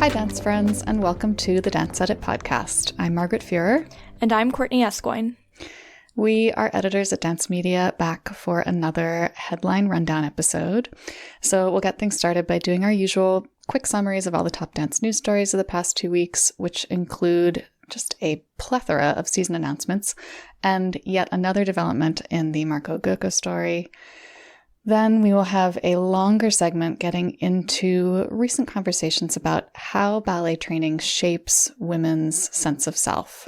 Hi, dance friends, and welcome to the Dance Edit podcast. I'm Margaret Fuhrer. And I'm Courtney Escoyne. We are editors at Dance Media, back for another headline rundown episode. So we'll get things started by doing our usual quick summaries of all the top dance news stories of the past 2 weeks, which include just a plethora of season announcements and yet another development in the Marco Gurko story. Then we will have a longer segment getting into recent conversations about how ballet training shapes women's sense of self.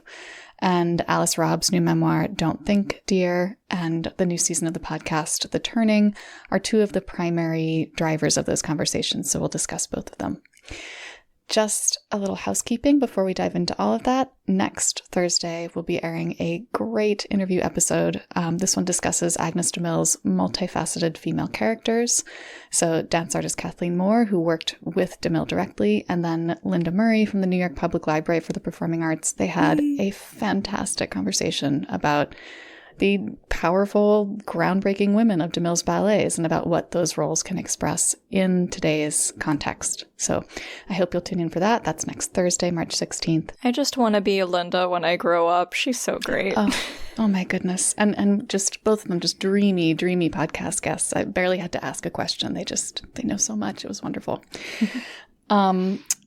And Alice Robb's new memoir, Don't Think, Dear, and the new season of the podcast, The Turning, are two of the primary drivers of those conversations, so we'll discuss both of them. Just a little housekeeping before we dive into all of that. Next Thursday, we'll be airing a great interview episode. This one discusses Agnes de Mille's multifaceted female characters. So dance artist Kathleen Moore, who worked with de Mille directly, and then Linda Murray from the New York Public Library for the Performing Arts. They had a fantastic conversation about the powerful, groundbreaking women of de Mille's ballets and about what those roles can express in today's context. So I hope you'll tune in for that. That's next Thursday, March 16th. I just want to be Linda when I grow up. She's so great. Oh my goodness. And just both of them just dreamy podcast guests. I barely had to ask a question. They know so much. It was wonderful.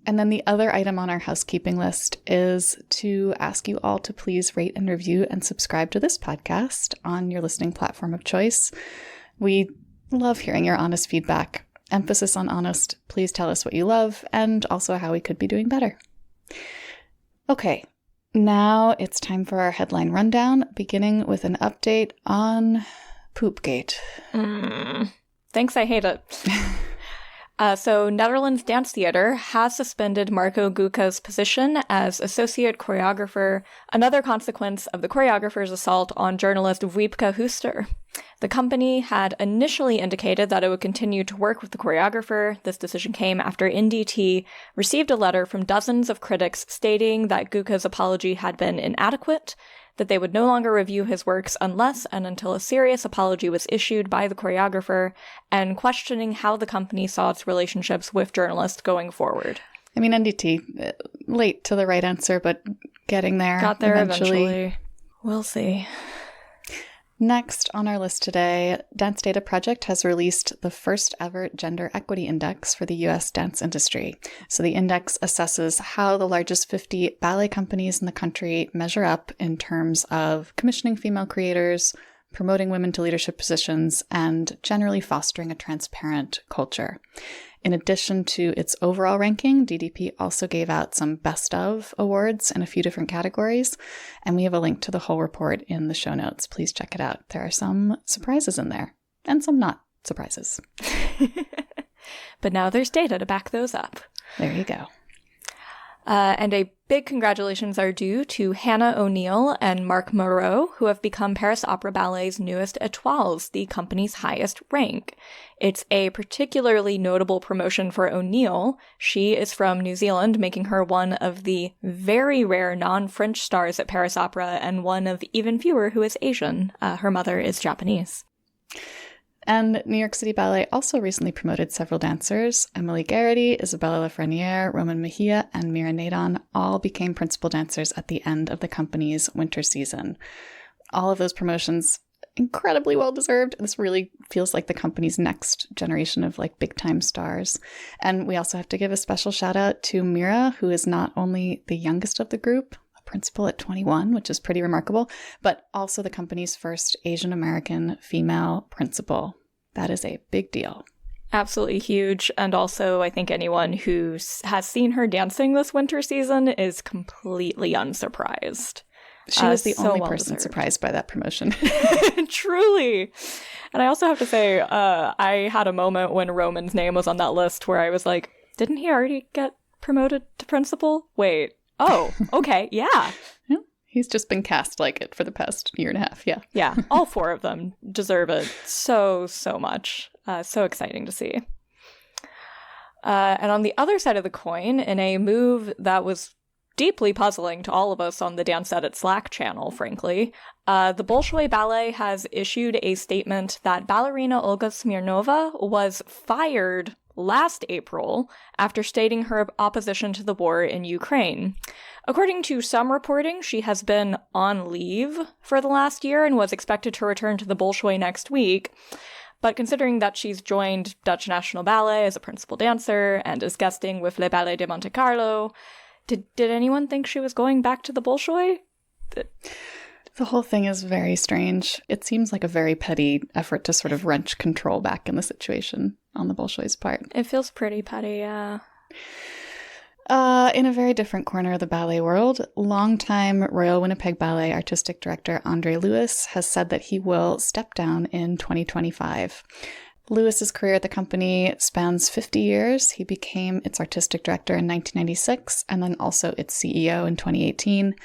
And then the other item on our housekeeping list is to ask you all to please rate and review and subscribe to this podcast on your listening platform of choice. We love hearing your honest feedback. Emphasis on honest. Please tell us what you love and also how we could be doing better. Okay, now it's time for our headline rundown, beginning with an update on Poopgate. Thanks, I hate it. So Netherlands Dance Theatre has suspended Marco Gurko's position as associate choreographer, another consequence of the choreographer's assault on journalist Wiebke Huster. The company had initially indicated that it would continue to work with the choreographer. This decision came after NDT received a letter from dozens of critics stating that Gurko's apology had been inadequate, that they would no longer review his works unless and until a serious apology was issued by the choreographer, and questioning how the company saw its relationships with journalists going forward. I mean, NDT, late to the right answer, but getting there. Got there eventually. We'll see. Next on our list today, Dance Data Project has released the first ever Gender Equity Index for the U.S. dance industry. So the index assesses how the largest 50 ballet companies in the country measure up in terms of commissioning female creators, promoting women to leadership positions, and generally fostering a transparent culture. In addition to its overall ranking, DDP also gave out some best of awards in a few different categories, and we have a link to the whole report in the show notes. Please check it out. There are some surprises in there, and some not surprises. But now there's data to back those up. There you go. And a big congratulations are due to Hannah O'Neill and Marc Moreau, who have become Paris Opera Ballet's newest étoiles, the company's highest rank. It's a particularly notable promotion for O'Neill. She is from New Zealand, making her one of the very rare non-French stars at Paris Opera, and one of even fewer who is Asian. Her mother is Japanese. And New York City Ballet also recently promoted several dancers. Emily Garrity, Isabella Lafreniere, Roman Mejia, and Mira Nadon all became principal dancers at the end of the company's winter season. All of those promotions, incredibly well-deserved. This really feels like the company's next generation of big-time stars. And we also have to give a special shout out to Mira, who is not only the youngest of the group, principal at 21, which is pretty remarkable, but also the company's first Asian American female principal. That is a big deal. Absolutely huge. And also, I think anyone who has seen her dancing this winter season is completely unsurprised. She was the only person surprised by that promotion. Truly. And I also have to say, I had a moment when Roman's name was on that list where I was like, didn't he already get promoted to principal? Wait. Oh, okay, yeah. He's just been cast like it for the past year and a half, yeah. Yeah, all four of them deserve it so much. So exciting to see. And on the other side of the coin, in a move that was deeply puzzling to all of us on the Dance Edit Slack channel, frankly, the Bolshoi Ballet has issued a statement that ballerina Olga Smirnova was fired last April after stating her opposition to the war in Ukraine. According to some reporting, she has been on leave for the last year and was expected to return to the Bolshoi next week. But considering that she's joined Dutch National Ballet as a principal dancer and is guesting with Le Ballet de Monte Carlo, did anyone think she was going back to the Bolshoi? The whole thing is very strange. It seems like a very petty effort to sort of wrench control back in the situation on the Bolshoi's part. It feels pretty petty, yeah. In a very different corner of the ballet world, longtime Royal Winnipeg Ballet artistic director Andre Lewis has said that he will step down in 2025. Lewis's career at the company spans 50 years. He became its artistic director in 1996 and then also its CEO in 2018.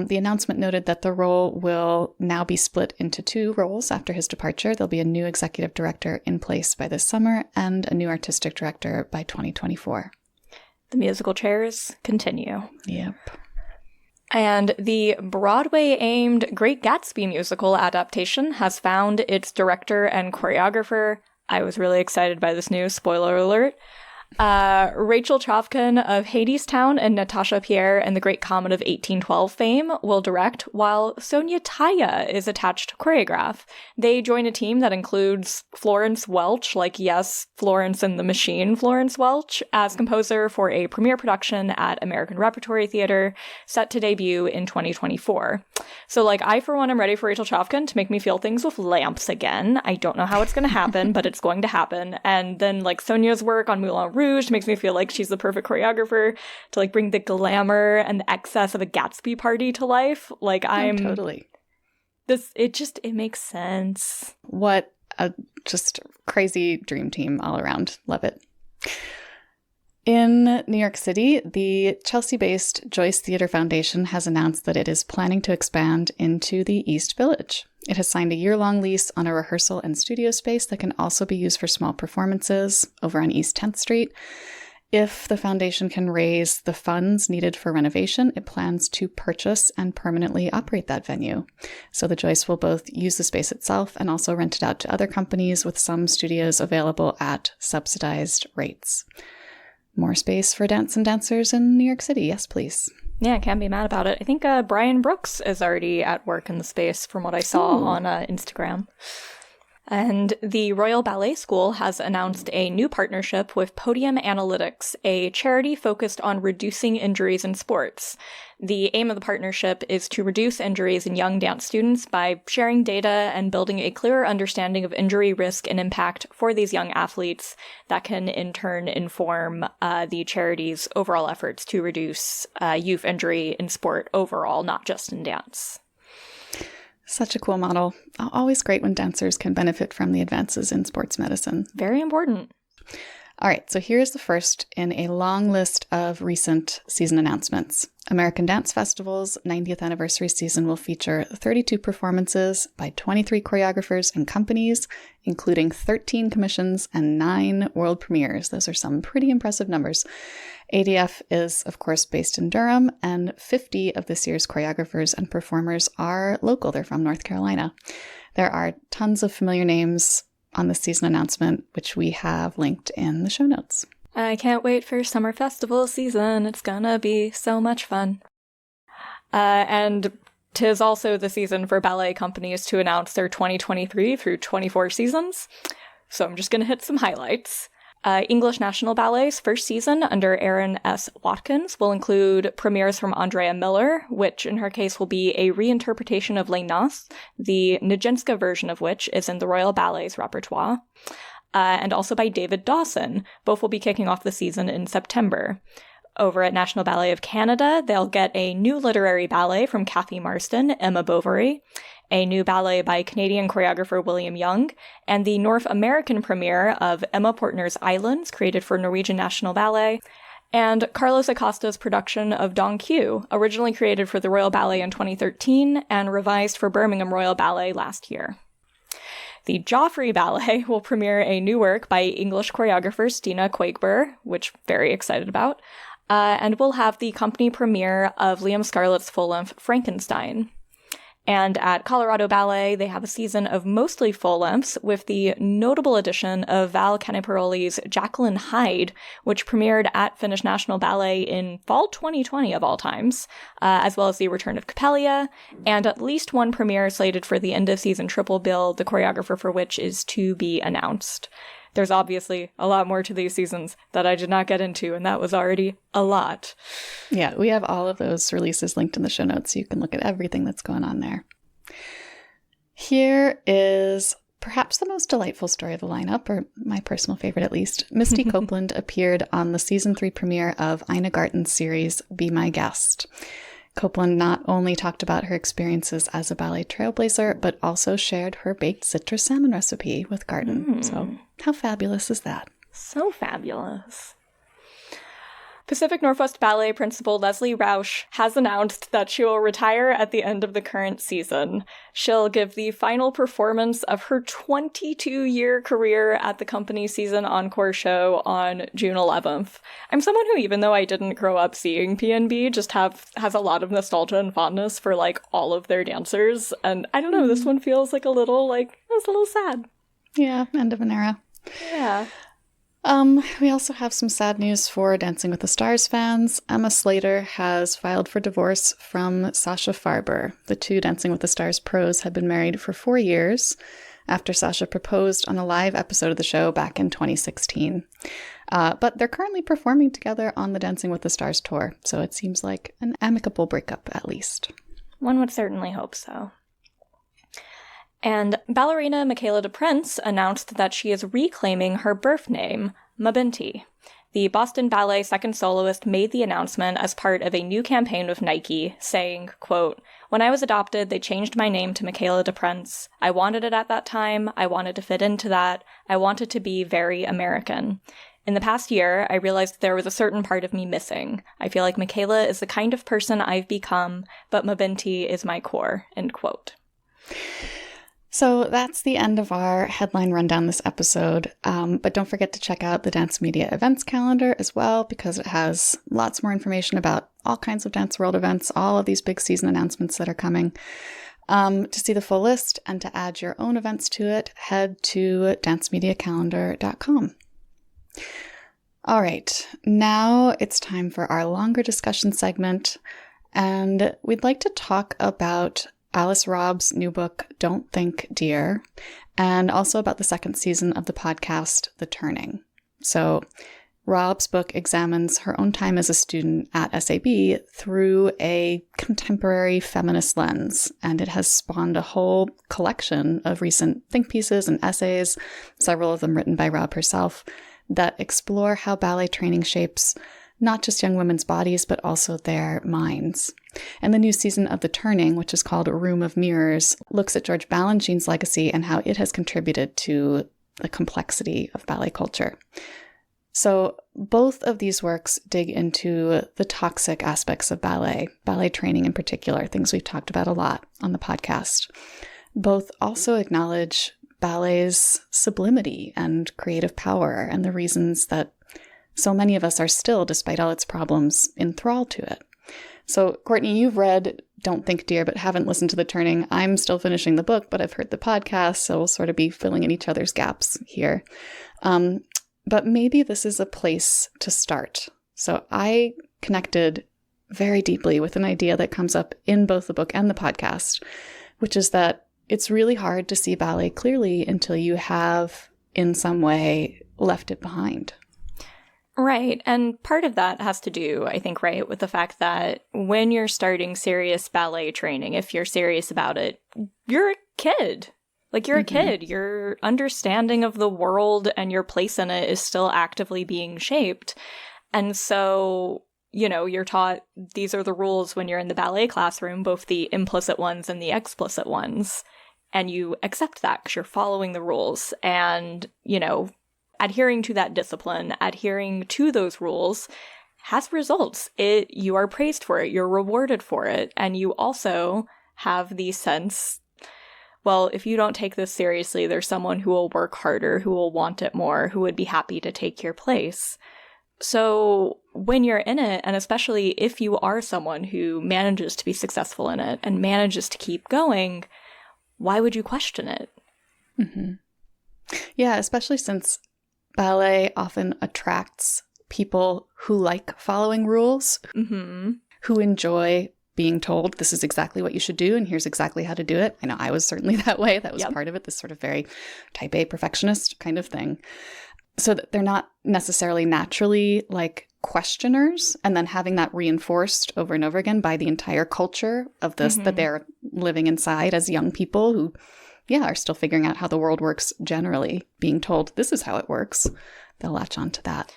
The announcement noted that the role will now be split into two roles after his departure. There'll be a new executive director in place by this summer and a new artistic director by 2024. The musical chairs continue. Yep. And the Broadway-aimed Great Gatsby musical adaptation has found its director and choreographer. I was really excited by this news, spoiler alert. Rachel Chavkin of Hadestown and Natasha Pierre and the Great Comet of 1812 fame will direct, while Sonia Taya is attached to choreograph. They join a team that includes Florence Welch, like yes, Florence and the Machine Florence Welch, as composer for a premiere production at American Repertory Theater, set to debut in 2024. So, like, I, for one, am ready for Rachel Chavkin to make me feel things with lamps again. I don't know how it's going to happen, but it's going to happen. And then, like, Sonia's work on Moulin Rouge makes me feel like she's the perfect choreographer to, like, bring the glamour and the excess of a Gatsby party to life. Like, I'm... totally. It makes sense. What a just crazy dream team all around. Love it. In New York City, the Chelsea-based Joyce Theatre Foundation has announced that it is planning to expand into the East Village. It has signed a year-long lease on a rehearsal and studio space that can also be used for small performances over on East 10th Street. If the foundation can raise the funds needed for renovation, it plans to purchase and permanently operate that venue. So the Joyce will both use the space itself and also rent it out to other companies, with some studios available at subsidized rates. More space for dance and dancers in New York City. Yes, please. Yeah, I can't be mad about it. I think Brian Brooks is already at work in the space from what I saw on Instagram. And the Royal Ballet School has announced a new partnership with Podium Analytics, a charity focused on reducing injuries in sports. The aim of the partnership is to reduce injuries in young dance students by sharing data and building a clearer understanding of injury risk and impact for these young athletes that can in turn inform the charity's overall efforts to reduce youth injury in sport overall, not just in dance. Such a cool model. Always great when dancers can benefit from the advances in sports medicine. Very important. All right, so here's the first in a long list of recent season announcements. American Dance Festival's 90th anniversary season will feature 32 performances by 23 choreographers and companies, including 13 commissions and 9 world premieres. Those are some pretty impressive numbers. ADF is, of course, based in Durham, and 50 of this year's choreographers and performers are local. They're from North Carolina. There are tons of familiar names on this season announcement, which we have linked in the show notes. I can't wait for summer festival season. It's gonna be so much fun. And 'tis also the season for ballet companies to announce their 2023 through 24 seasons. So I'm just gonna hit some highlights. English National Ballet's first season under Erin S. Watkins will include premieres from Andrea Miller, which in her case will be a reinterpretation of Les Noces, the Nijinsky version of which is in the Royal Ballet's repertoire, and also by David Dawson. Both will be kicking off the season in September. Over at National Ballet of Canada, they'll get a new literary ballet from Kathy Marston, Emma Bovary, a new ballet by Canadian choreographer William Young, and the North American premiere of Emma Portner's Islands, created for Norwegian National Ballet, and Carlos Acosta's production of Don Q, originally created for the Royal Ballet in 2013 and revised for Birmingham Royal Ballet last year. The Joffrey Ballet will premiere a new work by English choreographer Stina Quaigber, which I'm very excited about, and will have the company premiere of Liam Scarlett's full-length Frankenstein. And at Colorado Ballet, they have a season of mostly full lengths with the notable addition of Val Caniparoli's Jacqueline Hyde, which premiered at Finnish National Ballet in fall 2020 of all times, as well as the return of Capellia, and at least one premiere slated for the end-of-season triple bill, the choreographer for which is to be announced. There's obviously a lot more to these seasons that I did not get into, and that was already a lot. Yeah, we have all of those releases linked in the show notes, so you can look at everything that's going on there. Here is perhaps the most delightful story of the lineup, or my personal favorite at least. Misty Copeland appeared on the season 3 premiere of Ina Garten's series, Be My Guest. Copeland not only talked about her experiences as a ballet trailblazer, but also shared her baked citrus salmon recipe with Garten. So how fabulous is that? So fabulous. Pacific Northwest Ballet principal Leslie Rausch has announced that she will retire at the end of the current season. She'll give the final performance of her 22-year career at the company's season encore show on June 11th. I'm someone who, even though I didn't grow up seeing PNB, just has a lot of nostalgia and fondness for, like, all of their dancers. And I don't know, this one feels like it was a little sad. Yeah, end of an era. Yeah. We also have some sad news for Dancing with the Stars fans. Emma Slater has filed for divorce from Sasha Farber. The two Dancing with the Stars pros had been married for 4 years after Sasha proposed on a live episode of the show back in 2016. But they're currently performing together on the Dancing with the Stars tour, so it seems like an amicable breakup at least. One would certainly hope so. And ballerina Michaela DePrince announced that she is reclaiming her birth name, Mabinti. The Boston Ballet second soloist made the announcement as part of a new campaign with Nike, saying, quote, "When I was adopted, they changed my name to Michaela DePrince. I wanted it at that time. I wanted to fit into that. I wanted to be very American. In the past year, I realized there was a certain part of me missing. I feel like Michaela is the kind of person I've become, but Mabinti is my core," end quote. So that's the end of our headline rundown this episode. But don't forget to check out the Dance Media events calendar as well, because it has lots more information about all kinds of Dance World events, all of these big season announcements that are coming. To see the full list and to add your own events to it, head to dancemediacalendar.com. All right, now it's time for our longer discussion segment, and we'd like to talk about Alice Robb's new book, Don't Think, Dear, and also about the second season of the podcast, The Turning. So Robb's book examines her own time as a student at SAB through a contemporary feminist lens, and it has spawned a whole collection of recent think pieces and essays, several of them written by Robb herself, that explore how ballet training shapes not just young women's bodies, but also their minds. And the new season of The Turning, which is called Room of Mirrors, looks at George Balanchine's legacy and how it has contributed to the complexity of ballet culture. So both of these works dig into the toxic aspects of ballet training in particular, things we've talked about a lot on the podcast. Both also acknowledge ballet's sublimity and creative power and the reasons that so many of us are still, despite all its problems, enthralled to it. So, Courtney, you've read Don't Think, Dear, but haven't listened to The Turning. I'm still finishing the book, but I've heard the podcast, so we'll sort of be filling in each other's gaps here. But maybe this is a place to start. So I connected very deeply with an idea that comes up in both the book and the podcast, which is that it's really hard to see ballet clearly until you have, in some way, left it behind. Right. And part of that has to do, I think, right, with the fact that when you're starting serious ballet training, if you're serious about it, you're a kid. Like, you're a kid. Your understanding of the world and your place in it is still actively being shaped. And so, you know, you're taught these are the rules when you're in the ballet classroom, both the implicit ones and the explicit ones. And you accept that because you're following the rules. And, you know, adhering to that discipline, adhering to those rules has results. You are praised for it, you're rewarded for it, and you also have the sense, well, if you don't take this seriously, there's someone who will work harder, who will want it more, who would be happy to take your place. So when you're in it, and especially if you are someone who manages to be successful in it and manages to keep going, why would you question it? Mm-hmm. Yeah, especially since ballet often attracts people who like following rules, who enjoy being told this is exactly what you should do and here's exactly how to do it. I know I was certainly that way. That was part of it, this sort of very type A perfectionist kind of thing. So that they're not necessarily naturally like questioners, and then having that reinforced over and over again by the entire culture of this that they're living inside as young people who, are still figuring out how the world works generally, being told this is how it works. They'll latch on to that.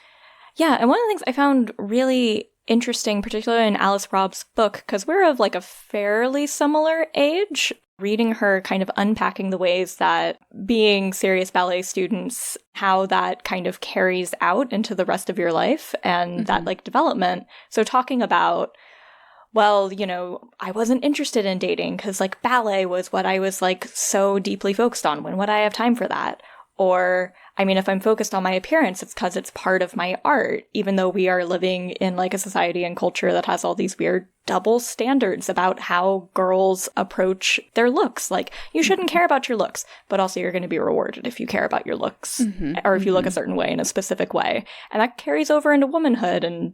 Yeah, and one of the things I found really interesting, particularly in Alice Robb's book, because we're of like a fairly similar age, reading her kind of unpacking the ways that being serious ballet students, how that kind of carries out into the rest of your life and that like development. So talking about, well, I wasn't interested in dating because like ballet was what I was like so deeply focused on. When would I have time for that? Or, I mean, if I'm focused on my appearance, it's because it's part of my art, even though we are living in like a society and culture that has all these weird double standards about how girls approach their looks. Like, you shouldn't care about your looks, but also you're going to be rewarded if you care about your looks or if you look a certain way in a specific way. And that carries over into womanhood and,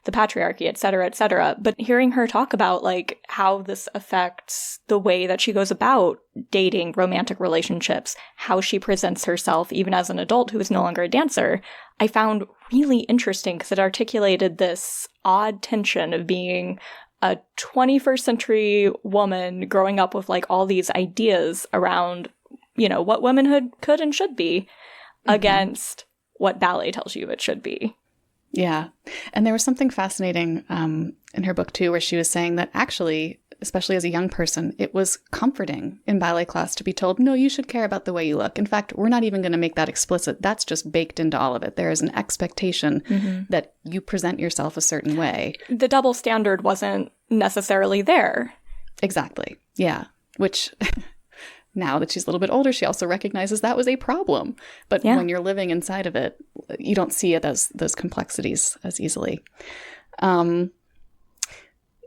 the patriarchy, et cetera, et cetera. But hearing her talk about like how this affects the way that she goes about dating, romantic relationships, how she presents herself, even as an adult who is no longer a dancer, I found really interesting because it articulated this odd tension of being a 21st century woman growing up with like all these ideas around, what womanhood could and should be against what ballet tells you it should be. Yeah. And there was something fascinating in her book, too, where she was saying that actually, especially as a young person, it was comforting in ballet class to be told, no, you should care about the way you look. In fact, we're not even going to make that explicit. That's just baked into all of it. There is an expectation that you present yourself a certain way. The double standard wasn't necessarily there. Exactly. Yeah. Which... Now that she's a little bit older, she also recognizes that was a problem. But when you're living inside of it, you don't see it as those complexities as easily. I've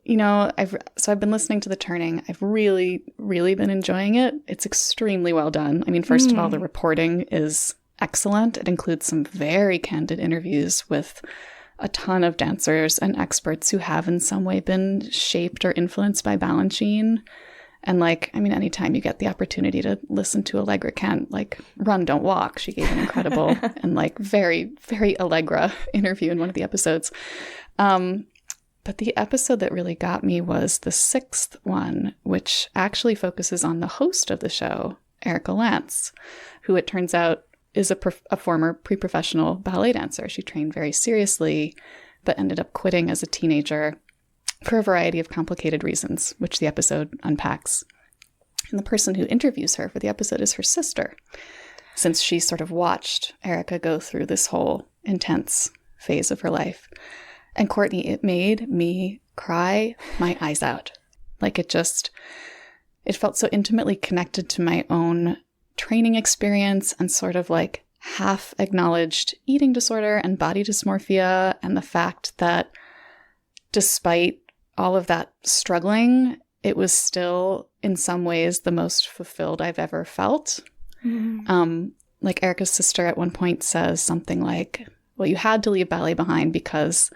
been listening to The Turning. I've really, really been enjoying it. It's extremely well done. I mean, first of all, the reporting is excellent. It includes some very candid interviews with a ton of dancers and experts who have in some way been shaped or influenced by Balanchine. And anytime you get the opportunity to listen to Allegra Kent, Run, Don't Walk, she gave an incredible and very, very Allegra interview in one of the episodes. But the episode that really got me was the 6th one, which actually focuses on the host of the show, Erica Lance, who it turns out is a former pre-professional ballet dancer. She trained very seriously, but ended up quitting as a teenager for a variety of complicated reasons, which the episode unpacks. And the person who interviews her for the episode is her sister, since she sort of watched Erica go through this whole intense phase of her life. And Courtney, it made me cry my eyes out. It felt so intimately connected to my own training experience and sort of half acknowledged eating disorder and body dysmorphia, and the fact that despite all of that struggling, it was still in some ways the most fulfilled I've ever felt. Erica's sister at one point says something like, well, you had to leave ballet behind because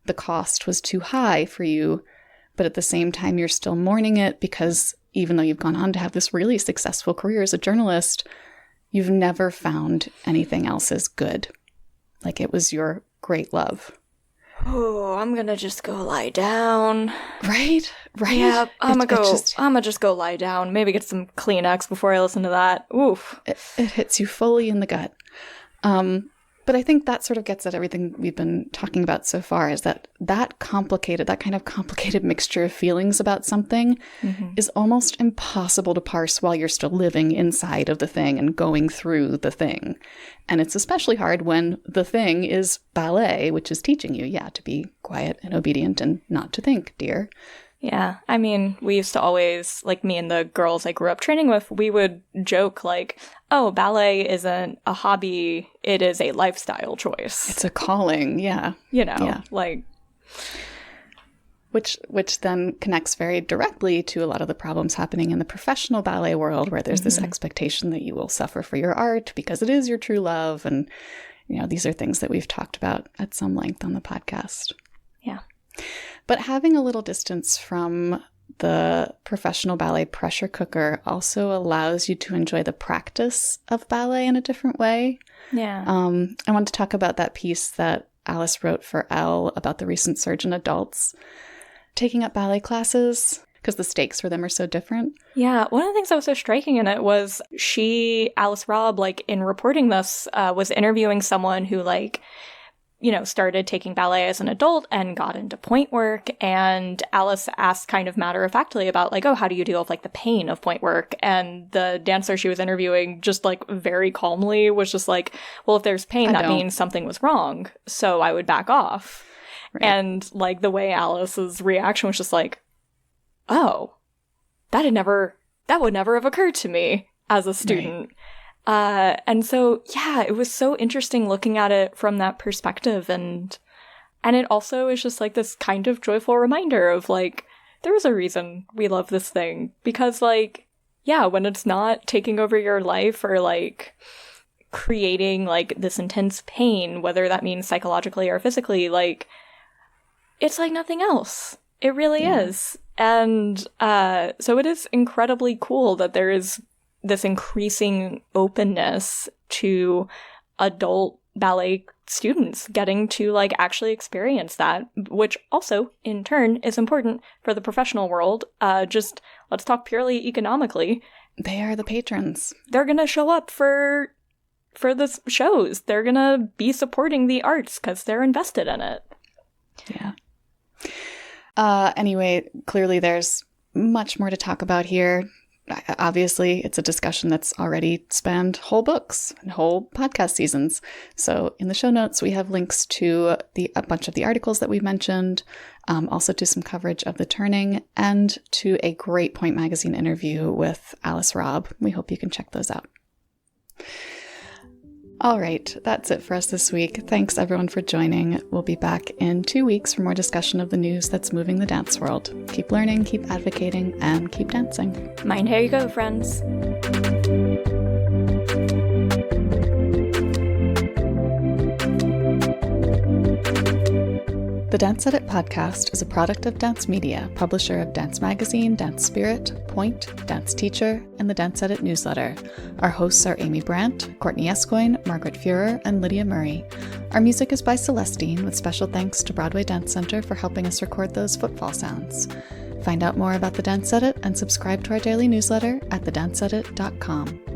the cost was too high for you, but at the same time you're still mourning it because even though you've gone on to have this really successful career as a journalist, you've never found anything else as good. It was your great love. Oh, I'm gonna just go lie down. Right? Yeah, I'm gonna just go lie down. Maybe get some Kleenex before I listen to that. Oof. It hits you fully in the gut. But I think that sort of gets at everything we've been talking about so far, is that kind of complicated mixture of feelings about something is almost impossible to parse while you're still living inside of the thing and going through the thing. And it's especially hard when the thing is ballet, which is teaching you, to be quiet and obedient and not to think, dear. Yeah, I mean, we used to always, like me and the girls I grew up training with, we would joke like, oh, ballet isn't a hobby, it is a lifestyle choice. It's a calling, yeah. Like... Which then connects very directly to a lot of the problems happening in the professional ballet world, where there's this expectation that you will suffer for your art because it is your true love. And, these are things that we've talked about at some length on the podcast. Yeah. But having a little distance from the professional ballet pressure cooker also allows you to enjoy the practice of ballet in a different way. Yeah. I want to talk about that piece that Alice wrote for Elle about the recent surge in adults taking up ballet classes because the stakes for them are so different. Yeah, one of the things that was so striking in it was Alice Robb, like, in reporting this, was interviewing someone who, like, started taking ballet as an adult and got into pointe work. And Alice asked kind of matter-of-factly about, like, oh, how do you deal with, like, the pain of pointe work? And the dancer she was interviewing just, like, very calmly was just like, well, if there's pain, that means something was wrong. So I would back off. Right. And, like, the way Alice's reaction was just like, oh, that would never have occurred to me as a student. Right. And so, yeah, it was so interesting looking at it from that perspective. And it also is just, like, this kind of joyful reminder of, like, there was a reason we love this thing. Because, like, yeah, when it's not taking over your life or, like, creating, like, this intense pain, whether that means psychologically or physically, like, it's like nothing else. It really is. And so it is incredibly cool that there is this increasing openness to adult ballet students getting to, like, actually experience that, which also, in turn, is important for the professional world. Just, let's talk purely economically. They are the patrons. They're going to show up for the shows. They're going to be supporting the arts because they're invested in it. Yeah. Anyway, clearly there's much more to talk about here. Obviously, it's a discussion that's already spanned whole books and whole podcast seasons. So in the show notes, we have links to a bunch of the articles that we mentioned, also to some coverage of the turning, and to a great Pointe magazine interview with Alice Robb. We hope you can check those out. All right, that's it for us this week. Thanks everyone for joining. We'll be back in 2 weeks for more discussion of the news that's moving the dance world. Keep learning, keep advocating, and keep dancing. Mind how you go, friends. The Dance Edit podcast is a product of Dance Media, publisher of Dance Magazine, Dance Spirit, Pointe, Dance Teacher, and the Dance Edit newsletter. Our hosts are Amy Brandt, Courtney Escoyne, Margaret Fuhrer, and Lydia Murray. Our music is by Celestine, with special thanks to Broadway Dance Center for helping us record those footfall sounds. Find out more about the Dance Edit and subscribe to our daily newsletter at thedanceedit.com.